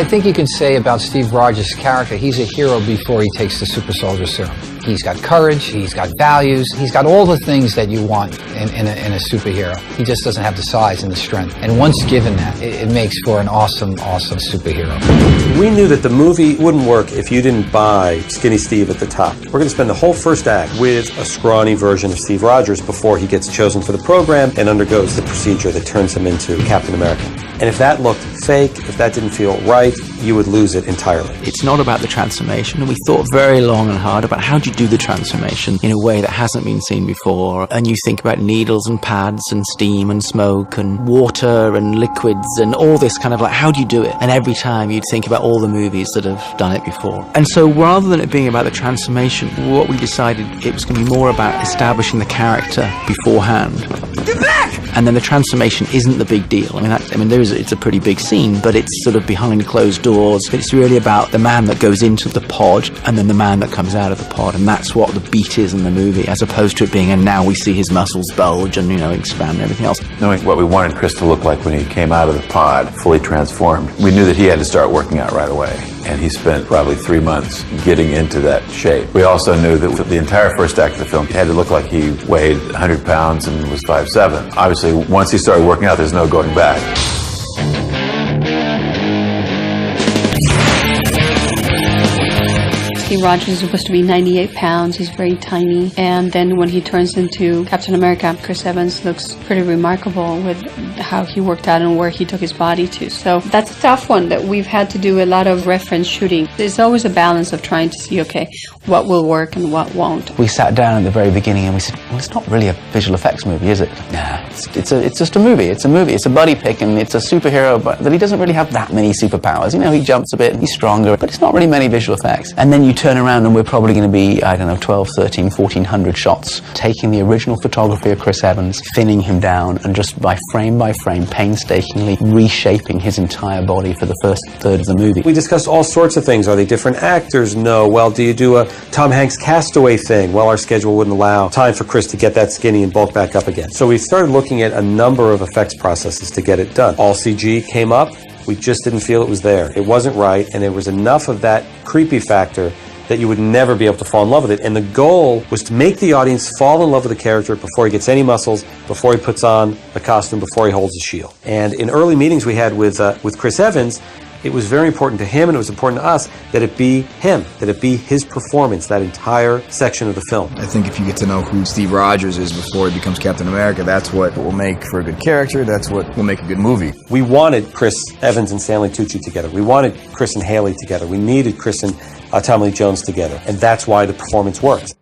think you can say about Steve Rogers' character, he's a hero before he takes the super soldier serum. He's got courage, he's got values, he's got all the things that you want in a superhero. He just doesn't have the size and the strength. And once given that, it makes for an awesome, awesome superhero. We knew that the movie wouldn't work if you didn't buy Skinny Steve at the top. We're going to spend the whole first act with a scrawny version of Steve Rogers before he gets chosen for the program and undergoes the procedure that turns him into Captain America. And if that looked fake, if that didn't feel right, you would lose it entirely. It's not about the transformation, and we thought very long and hard about how do you do the transformation in a way that hasn't been seen before. And you think about needles and pads and steam and smoke and water and liquids and all this kind of like, how do you do it? And every time you'd think about all the movies that have done it before. And so rather than it being about the transformation, what we decided it was going to be more about establishing the character beforehand. Get back! And then the transformation isn't the big deal. It's a pretty big scene, but it's sort of behind closed doors. It's really about the man that goes into the pod and then the man that comes out of the pod, and that's what the beat is in the movie, as opposed to it being, and now we see his muscles bulge and, expand and everything else. Knowing what we wanted Chris to look like when he came out of the pod, fully transformed, we knew that he had to start working out right away. And he spent probably 3 months getting into that shape. We also knew that the entire first act of the film, he had to look like he weighed 100 pounds and was 5'7". Obviously, once he started working out, there's no going back. Steve Rogers is supposed to be 98 pounds. He's very tiny. And then when he turns into Captain America, Chris Evans looks pretty remarkable with how he worked out and where he took his body to. So that's a tough one that we've had to do a lot of reference shooting. There's always a balance of trying to see, okay, what will work and what won't. We sat down at the very beginning and we said, well, it's not really a visual effects movie, is it? Nah, it's just a movie. It's a movie. It's a buddy pick and it's a superhero, but he doesn't really have that many superpowers. He jumps a bit and he's stronger, but it's not really many visual effects. And then you turn around and we're probably going to be, 12, 13, 1400 shots, taking the original photography of Chris Evans, thinning him down, and just by frame, painstakingly reshaping his entire body for the first third of the movie. We discussed all sorts of things. Are they different actors? No. Well, do you do a Tom Hanks Castaway thing? Well, our schedule wouldn't allow time for Chris to get that skinny and bulk back up again. So we started looking at a number of effects processes to get it done. All CG came up. We just didn't feel it was there. It wasn't right, and there was enough of that creepy factor that you would never be able to fall in love with it. And the goal was to make the audience fall in love with the character before he gets any muscles, before he puts on the costume, before he holds a shield. And in early meetings we had with Chris Evans, it was very important to him and it was important to us that it be him, that it be his performance, that entire section of the film. I think if you get to know who Steve Rogers is before he becomes Captain America, that's what will make for a good character, that's what will make a good movie. We wanted Chris Evans and Stanley Tucci together. We wanted Chris and Haley together. We needed Chris and Tommy Lee Jones together. And that's why the performance works.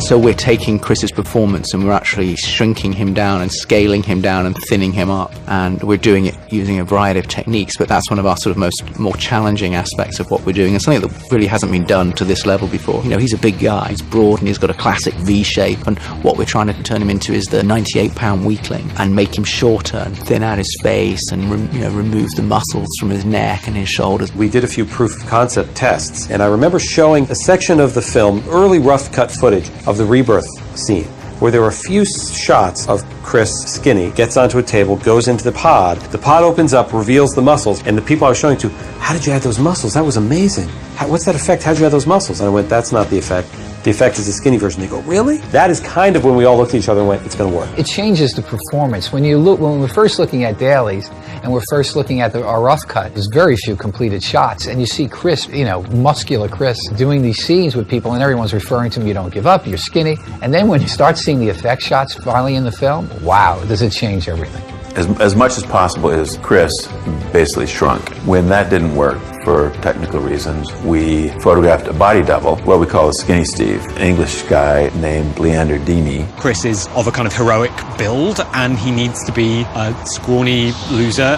So we're taking Chris's performance and we're actually shrinking him down and scaling him down and thinning him up, and we're doing it using a variety of techniques, but that's one of our sort of more challenging aspects of what we're doing, and something that really hasn't been done to this level before. He's a big guy, he's broad and he's got a classic V shape, and what we're trying to turn him into is the 98-pound weakling and make him shorter and thin out his face and remove the muscles from his neck and his shoulders. We did a few proof of concept tests, and I remember showing a section of the film, early rough cut footage of the rebirth scene, where there were a few shots of Chris skinny, gets onto a table, goes into the pod opens up, reveals the muscles, and the people I was showing to, how did you add those muscles? That was amazing. What's that effect? How'd you add those muscles? And I went, that's not the effect. The effect is the skinny version. They go, really? That is kind of when we all looked at each other and went, it's going to work. It changes the performance. When we're first looking at dailies and we're first looking at our rough cut, there's very few completed shots, and you see Chris, muscular Chris, doing these scenes with people, and everyone's referring to him, you don't give up, you're skinny. And then when you start seeing the effect shots finally in the film, wow, does it change everything. As much as possible is Chris basically shrunk. When that didn't work, for technical reasons, we photographed a body double, what we call a Skinny Steve, an English guy named Leander Deeney. Chris is of a kind of heroic build and he needs to be a scrawny loser.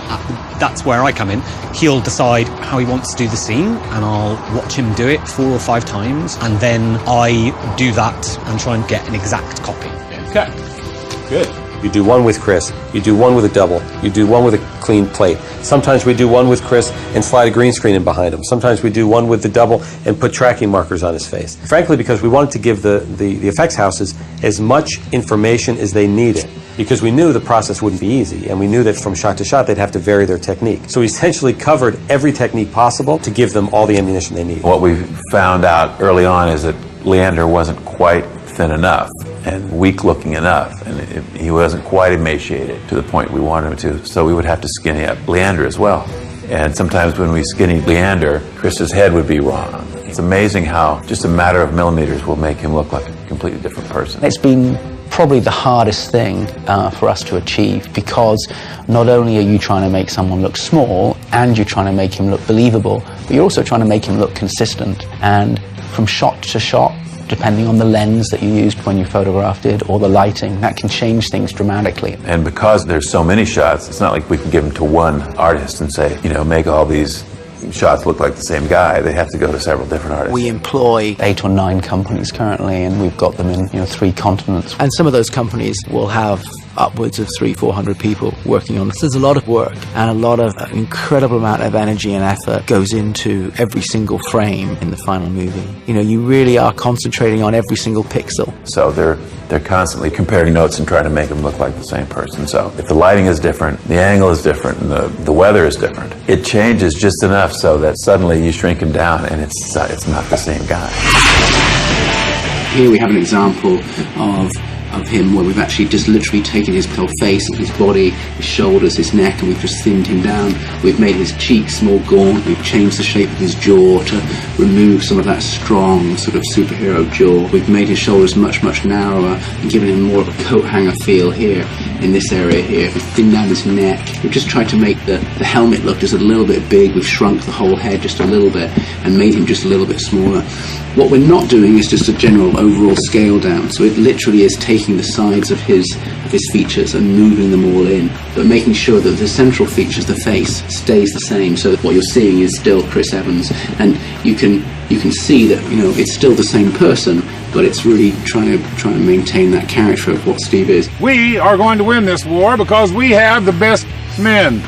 That's where I come in. He'll decide how he wants to do the scene and I'll watch him do it 4 or 5 times, and then I do that and try and get an exact copy. Okay, good. You do one with Chris, you do one with a double, you do one with a clean plate. Sometimes we do one with Chris and slide a green screen in behind him. Sometimes we do one with the double and put tracking markers on his face. Frankly, because we wanted to give the effects houses as much information as they needed because we knew the process wouldn't be easy, and we knew that from shot to shot they'd have to vary their technique. So we essentially covered every technique possible to give them all the ammunition they need. What we found out early on is that Leander wasn't quite thin enough and weak looking enough, and he wasn't quite emaciated to the point we wanted him to, so we would have to skinny up Leander as well. And sometimes when we skinny Leander, Chris's head would be wrong. It's amazing how just a matter of millimeters will make him look like a completely different person. It's been probably the hardest thing for us to achieve, because not only are you trying to make someone look small and you're trying to make him look believable, but you're also trying to make him look consistent. And from shot to shot, depending on the lens that you used when you photographed it or the lighting, that can change things dramatically. And because there's so many shots, it's not like we can give them to one artist and say, you know, make all these shots look like the same guy. They have to go to several different artists. We employ 8 or 9 companies currently, and we've got them in 3 continents. And some of those companies will have upwards of 300-400 people working on this. There's a lot of work and a lot of incredible amount of energy and effort goes into every single frame in the final movie. You know, you really are concentrating on every single pixel. So they're constantly comparing notes and trying to make them look like the same person. So if the lighting is different, the angle is different, and the weather is different, it changes just enough so that suddenly you shrink him down and it's not the same guy. Here we have an example of him where we've actually just literally taken his whole face and his body, his shoulders, his neck, and we've just thinned him down. We've made his cheeks more gaunt. We've changed the shape of his jaw to remove some of that strong sort of superhero jaw. We've made his shoulders much, much narrower and given him more of a coat hanger feel here in this area here. We've thinned down his neck. We've just tried to make the helmet look just a little bit big. We've shrunk the whole head just a little bit and made him just a little bit smaller. What we're not doing is just a general overall scale down. So it literally is taking the sides of his features and moving them all in, but making sure that the central features, the face, stays the same, so that what you're seeing is still Chris Evans, and you can see that, you know, it's still the same person, but it's really trying to maintain that character of what Steve is. We are going to win this war because we have the best men,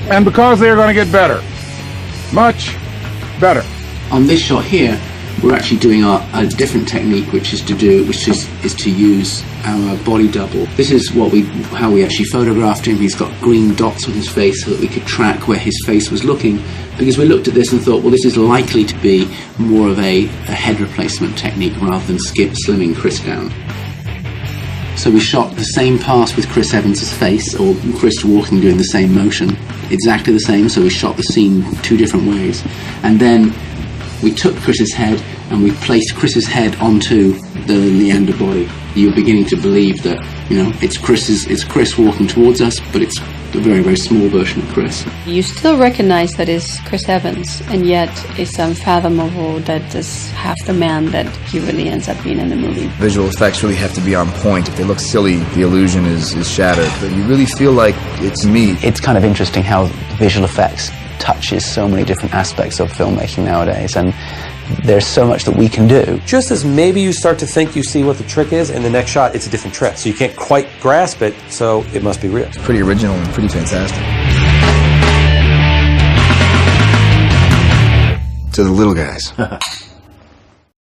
and because they are going to get better, much better. On this shot here, we're actually doing a different technique, which is to use our body double. This is how we actually photographed him. He's got green dots on his face so that we could track where his face was looking, because we looked at this and thought, well, this is likely to be more of a head replacement technique rather than slimming Chris down. So we shot the same pass with Chris Evans' face, or Chris walking doing the same motion, exactly the same, so we shot the scene 2 different ways. And then we took Chris's head and we placed Chris's head onto the Leander body. You're beginning to believe that, you know, it's Chris walking towards us, but it's a very, very small version of Chris. You still recognize that it's Chris Evans, and yet it's unfathomable that is half the man that he really ends up being in the movie. Visual effects really have to be on point. If they look silly, the illusion is shattered. But you really feel like it's me. It's kind of interesting how visual effects touches so many different aspects of filmmaking nowadays, and there's so much that we can do. Just as maybe you start to think you see what the trick is, and the next shot it's a different trick. So you can't quite grasp it, so it must be real. It's pretty original and pretty fantastic. To the little guys.